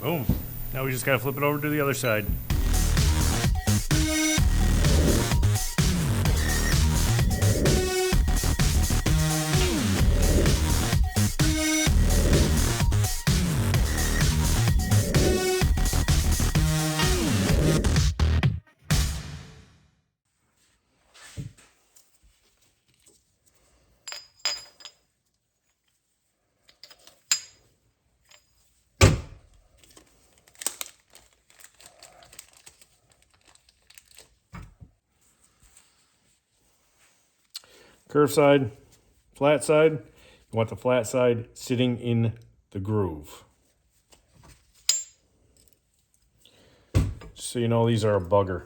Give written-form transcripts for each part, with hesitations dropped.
Boom. Now we just gotta flip it over to the other side. Curve side, flat side. You want the flat side sitting in the groove. Just so you know, these are a bugger.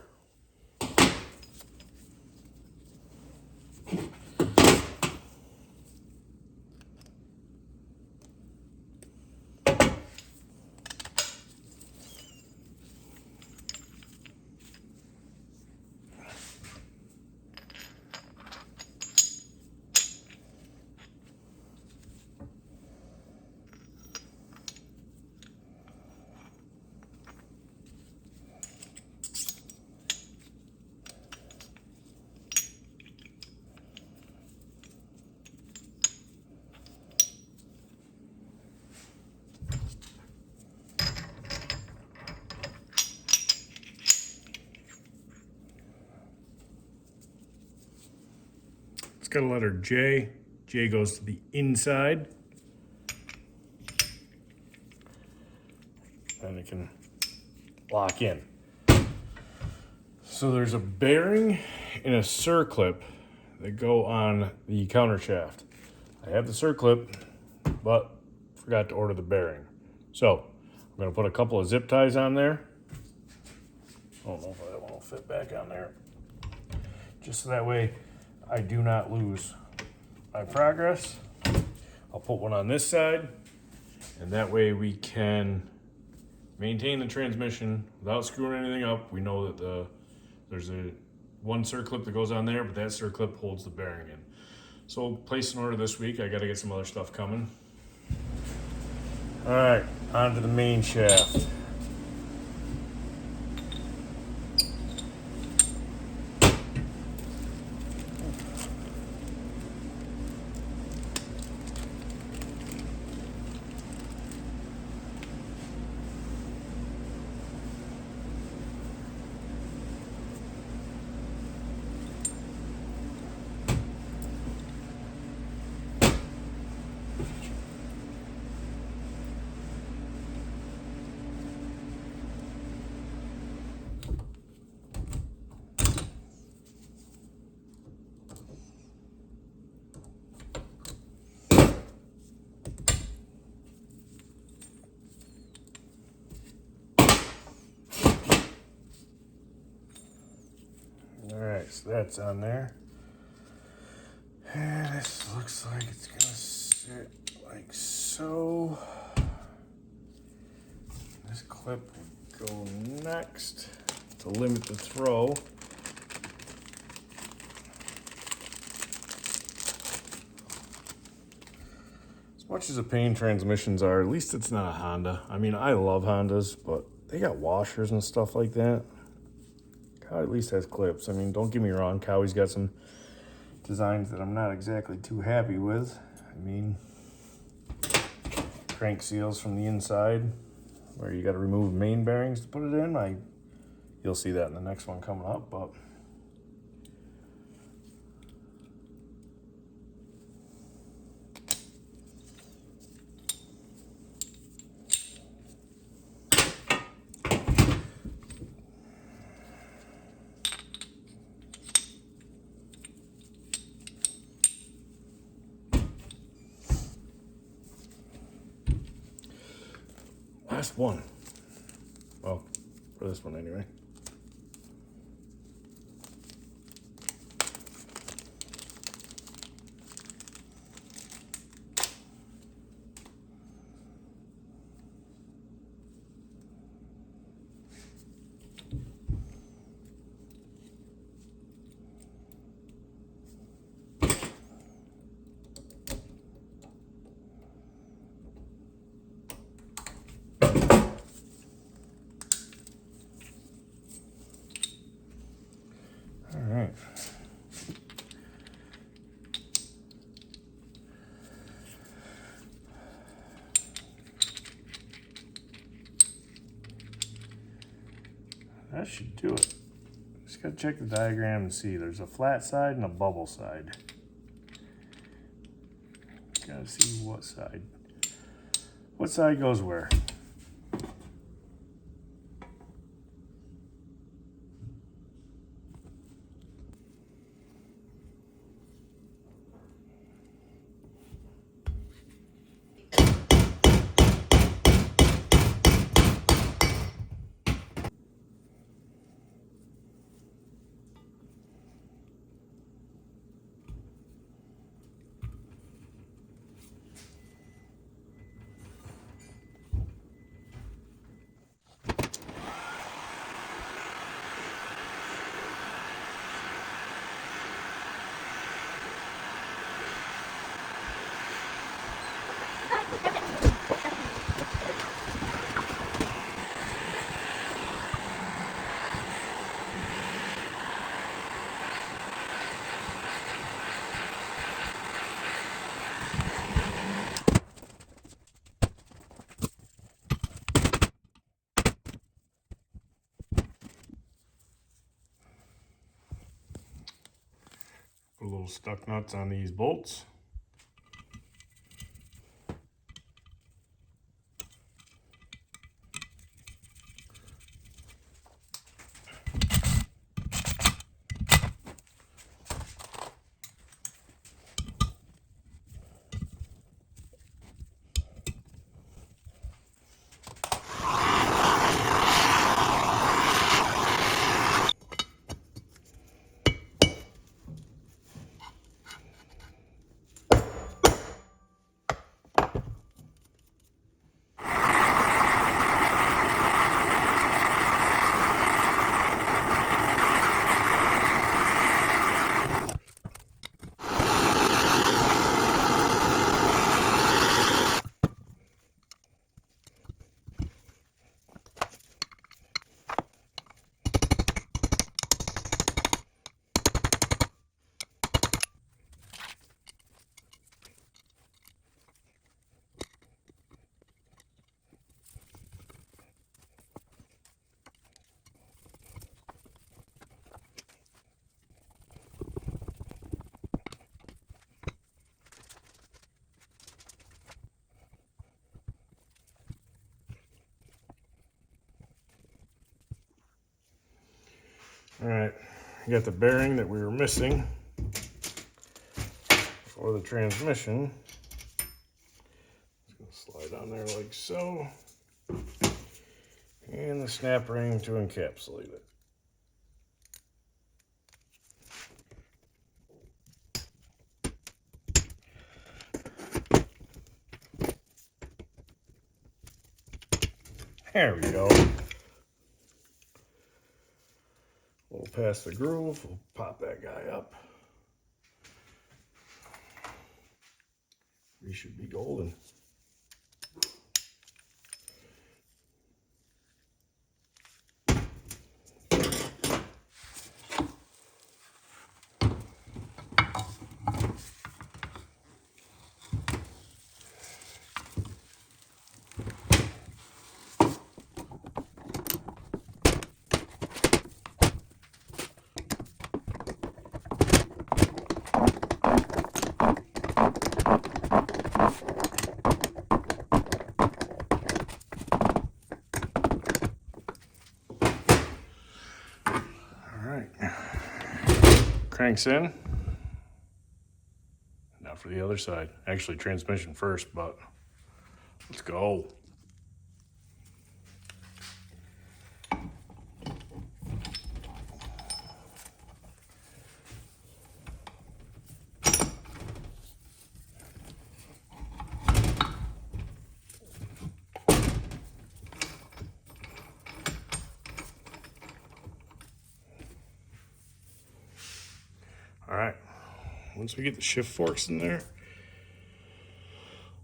It's got a letter J. J goes to the inside. And it can lock in. So there's a bearing and a circlip that go on the counter shaft. I have the circlip, but forgot to order the bearing. So I'm gonna put a couple of zip ties on there. I don't know if that one will fit back on there. Just so that way I do not lose my progress. I'll put one on this side, and that way we can maintain the transmission without screwing anything up. We know that there's one circlip that goes on there, but that circlip holds the bearing in. So we'll place an order this week. I gotta get some other stuff coming. All right, on to the main shaft. Alright, so that's on there. And this looks like it's gonna sit like so. This clip will go next to limit the throw. As much as a pain transmissions are, at least it's not a Honda. I mean, I love Hondas, but they got washers and stuff like that. Cowie at least has clips. I mean, don't get me wrong, Cowie's got some designs that I'm not exactly too happy with. I mean, crank seals from the inside, where you got to remove main bearings to put it in. You'll see that in the next one coming up, but last one. Well, for this one anyway. That should do it. Just gotta check the diagram and see. There's a flat side and a bubble side. Gotta see what side goes where. Put a little stuck nuts on these bolts. All right, we got the bearing that we were missing for the transmission. Just gonna slide on there like so. And the snap ring to encapsulate it. There we go. A little past the groove, we'll pop that guy up. We should be golden. Cranks in. Now for the other side. Actually, transmission first, but let's go. All right, once we get the shift forks in there,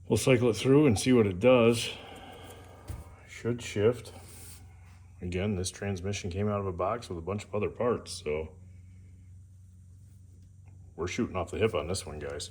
we'll cycle it through and see what it does. Should shift. Again, this transmission came out of a box with a bunch of other parts, so we're shooting off the hip on this one, guys.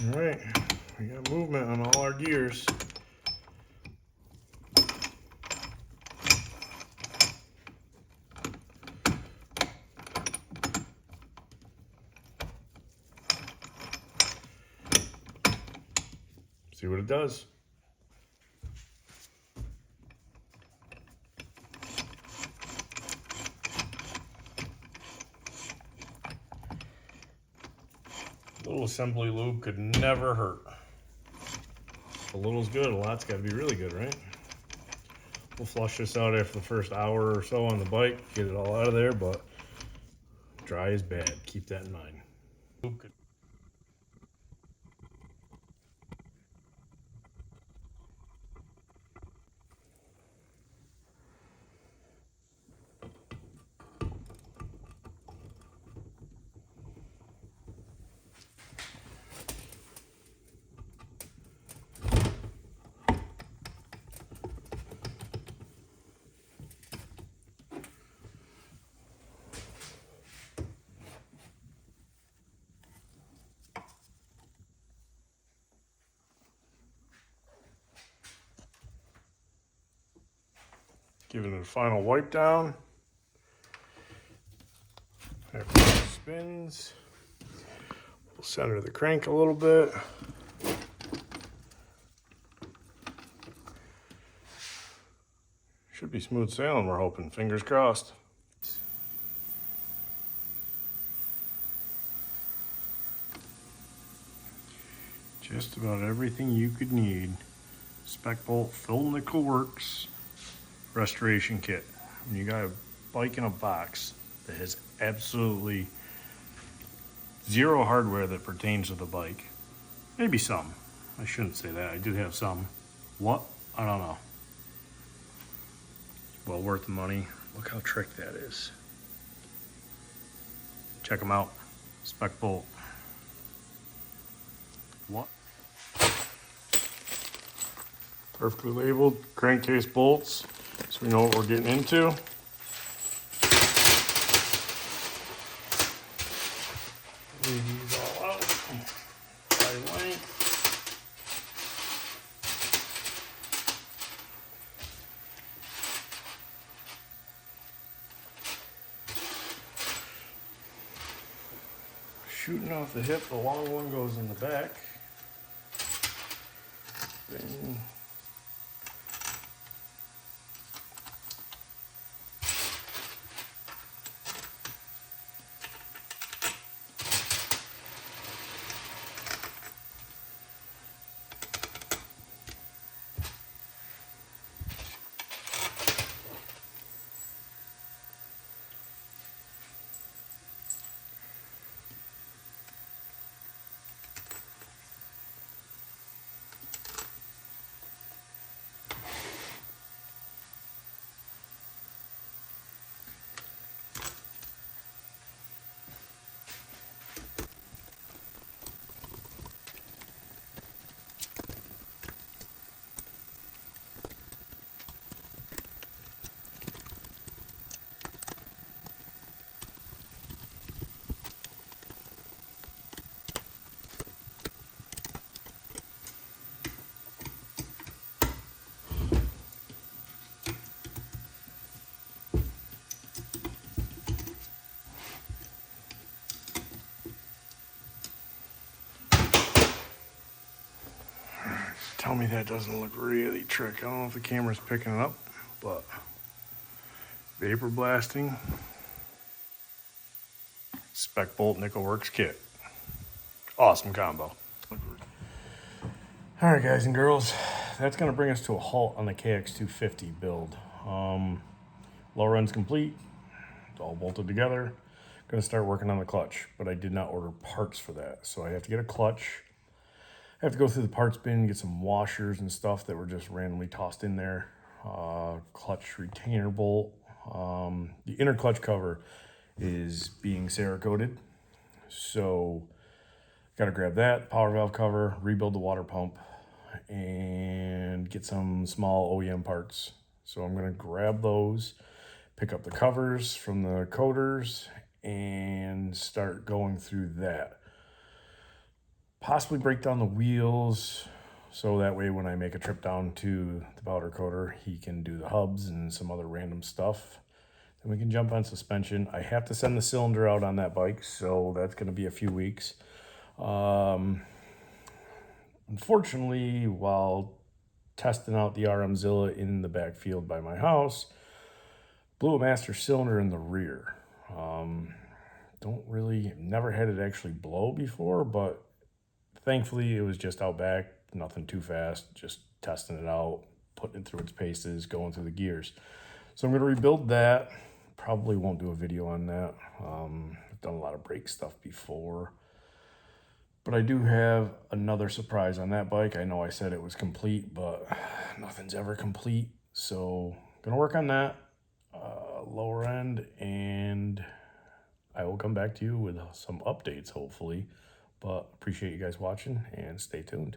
All right, we got movement on all our gears. See what it does. A little assembly lube could never hurt. A little's good, a lot's got to be really good, right? We'll flush this out after the first hour or so on the bike, get it all out of there, but dry is bad. Keep that in mind. Giving it a final wipe down. After it spins, we'll center the crank a little bit. Should be smooth sailing, we're hoping. Fingers crossed. Just about everything you could need. Spec bolt, Fill Nickel Works restoration kit. When you got a bike in a box that has absolutely zero hardware that pertains to the bike, maybe some. I shouldn't say that. I do have some. What? I don't know. Well worth the money. Look how trick that is. Check them out. Spec bolt. What? Perfectly labeled crankcase bolts, so we know what we're getting into. Leave these all out by length. Shooting off the hip, the long one goes in the back. Then tell me that doesn't look really trick. I don't know if the camera's picking it up, but vapor blasting, spec bolt nickel works kit. Awesome combo. All right, guys and girls, that's gonna bring us to a halt on the KX250 build. Low run's complete, it's all bolted together. Gonna start working on the clutch, but I did not order parts for that. So I have to get a clutch. I have to go through the parts bin and get some washers and stuff that were just randomly tossed in there. Clutch retainer bolt. The inner clutch cover is being Cerakoted. So gotta grab that, power valve cover, rebuild the water pump, and get some small OEM parts. So I'm gonna grab those, pick up the covers from the coaters, and start going through that. possibly break down the wheels, so that way when I make a trip down to the powder coater, he can do the hubs and some other random stuff. Then we can jump on suspension. I have to send the cylinder out on that bike, so that's going to be a few weeks. Unfortunately, while testing out the RMzilla in the backfield by my house, blew a master cylinder in the rear. Never had it actually blow before, but thankfully it was just out back, nothing too fast, just testing it out, putting it through its paces, going through the gears. So I'm going to rebuild that. Probably won't do a video on that. I've done a lot of brake stuff before. But I do have another surprise on that bike. I know I said it was complete, but nothing's ever complete. So I'm going to work on that lower end, and I will come back to you with some updates, hopefully. But appreciate you guys watching, and stay tuned.